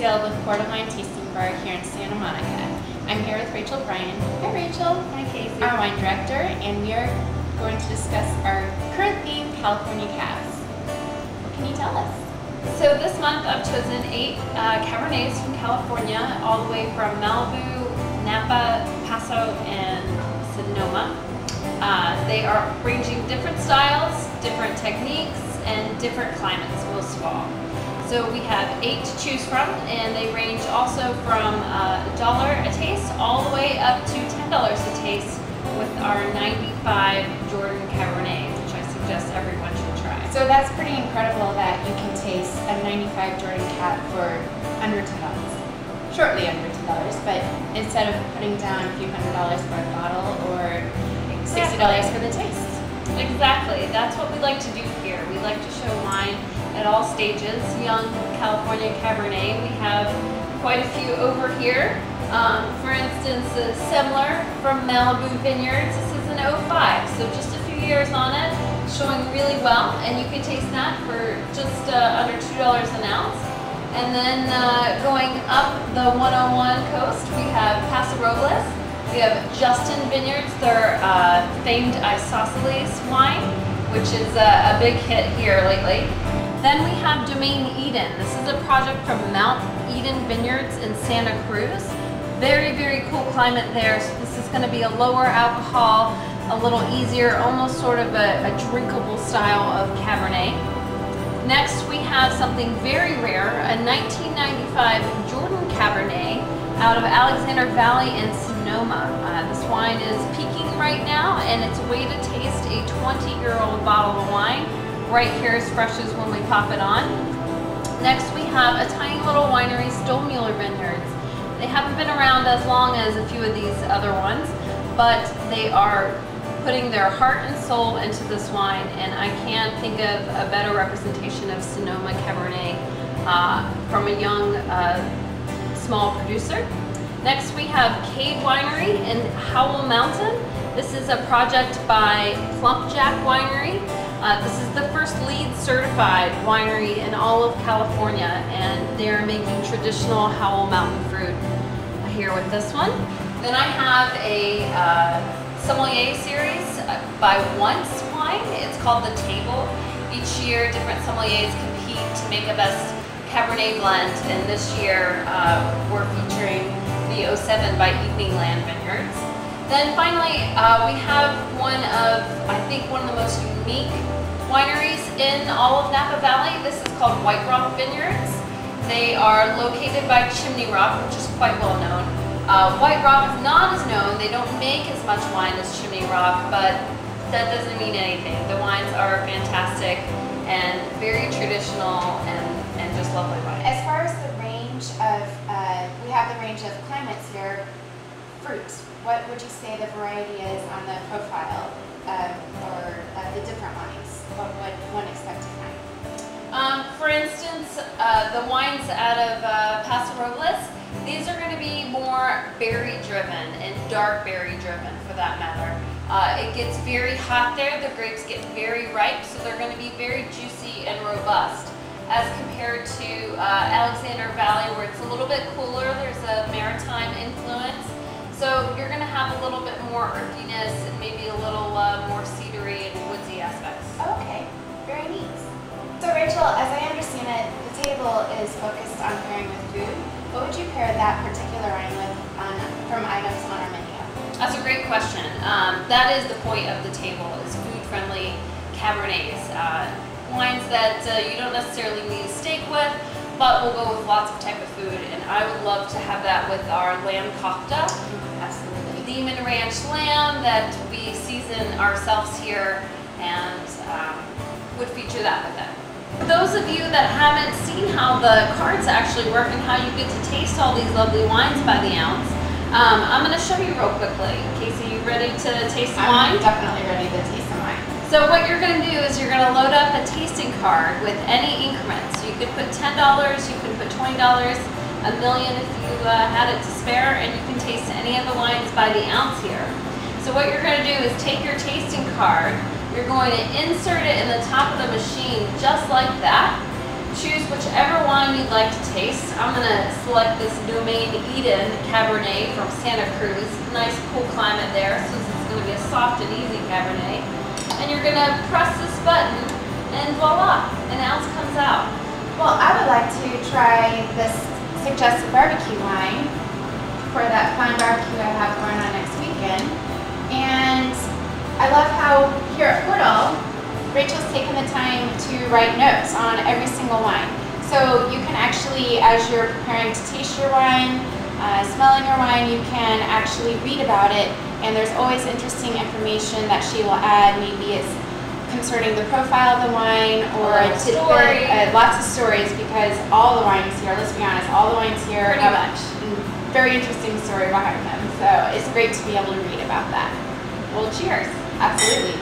Brazeal with Port of Wine Tasting Bar here in Santa Monica. I'm here with Rachel Bryan. Hi Rachel. Hi Kasey. Our wine director, and we are going to discuss our current theme, California Cabs. What can you tell us? So this month I've chosen 8 Cabernets from California, all the way from Malibu, Napa, Paso, and Sonoma. They are ranging different styles, different techniques, and different climates most of all. So we have 8 to choose from, and they range also from $1 a taste all the way up to $10 a taste with our 95 Jordan Cabernet, which I suggest everyone should try. So that's pretty incredible that you can taste a 95 Jordan Cab for under $10. Shortly under $10, but instead of putting down a few $100s for a bottle or $60 for the taste. Exactly. That's what we like to do here. We like to show wine at all stages. Young California Cabernet. We have quite a few over here. For instance, a Semler from Malibu Vineyards. This is an 05, so just a few years on it, showing really well, and you can taste that for just under $2 an ounce. And then going up the 101 coast, we have Paso Robles. We have Justin Vineyards, their famed isosceles wine, which is a big hit here lately. Then we have Domaine Eden. This is a project from Mount Eden Vineyards in Santa Cruz. Very, very cool climate there. So this is going to be a lower alcohol, a little easier, almost sort of a drinkable style of Cabernet. Next we have something very rare, a 1995 Jordan Cabernet out of Alexander Valley in Sonoma. This wine is peaking right now, and it's a way to taste a 20-year-old bottle of wine right here as fresh as when we pop it on. Next we have a tiny little winery, Stollmuller Vineyards. They haven't been around as long as a few of these other ones, but they are putting their heart and soul into this wine, and I can't think of a better representation of Sonoma Cabernet from a young small producer. Next we have Cade Winery in Howell Mountain. This is a project by Plumpjack Winery. This is the first LEED certified winery in all of California, and they're making traditional Howell Mountain fruit here with this one. Then I have a sommelier series by Once Wine. It's called The Table. Each year different sommeliers compete to make a best Cabernet blend, and this year we're featuring the 07 by Evening Land Vineyards. Then finally we have one of the most unique wineries in all of Napa Valley. This is called White Rock Vineyards. They are located by Chimney Rock, which is quite well known. White Rock is not as known. They don't make as much wine as Chimney Rock, but that doesn't mean anything. The wines are fantastic and very traditional and just lovely wine. As far as the range of, we have the range of climates here, fruits. What would you say the variety is on the profile or the different wines? What would one expect to find? For instance, the wines out of Paso Robles, these are going to be more berry driven and dark berry driven for that matter. It gets very hot there, the grapes get very ripe, so they're going to be very juicy and robust. As compared to Alexander Valley, where it's a little bit cooler, there's a maritime influence. So you're going to have a little bit more earthiness and maybe a little more cedary and woodsy aspects. Okay, very neat. So Rachel, as I understand it, the table is focused on pairing with food. What would you pair that particular wine with from items on our menu? That's a great question. That is the point of the table, is food-friendly Cabernets. Wines that you don't necessarily need a steak with, but we'll go with lots of type of food, and I would love to have that with our lamb kofta. Absolutely. Demon Ranch lamb that we season ourselves here, and would feature that with it. For those of you that haven't seen how the carts actually work and how you get to taste all these lovely wines by the ounce, I'm going to show you real quickly. Kasey, you ready to taste the wine? I'm definitely ready to taste the wine. So what you're going to do is you're going to load up a tasting card with any increment. So you could put $10, you can put $20, $1 million if you had it to spare, and you can taste any of the wines by the ounce here. So what you're going to do is take your tasting card, you're going to insert it in the top of the machine just like that. choose whichever wine you'd like to taste. I'm going to select this Domaine Eden Cabernet from Santa Cruz. Nice cool climate there, so it's going to be a soft and easy Cabernet. And you're going to press this button and voila, an ounce comes out. Well, I would like to try this suggested barbecue wine for that fine barbecue I have going on next weekend. And I love how here at Portal, Rachel's taken the time to write notes on every single wine. So you can actually, as you're preparing to taste your wine, smelling your wine, you can actually read about it, and there's always interesting information that she will add. Maybe it's concerning the profile of the wine or a tidbit, lots of stories, because all the wines here, let's be honest, all the wines here Pretty much. Very interesting story behind them. So it's great to be able to read about that. Well, cheers. Absolutely.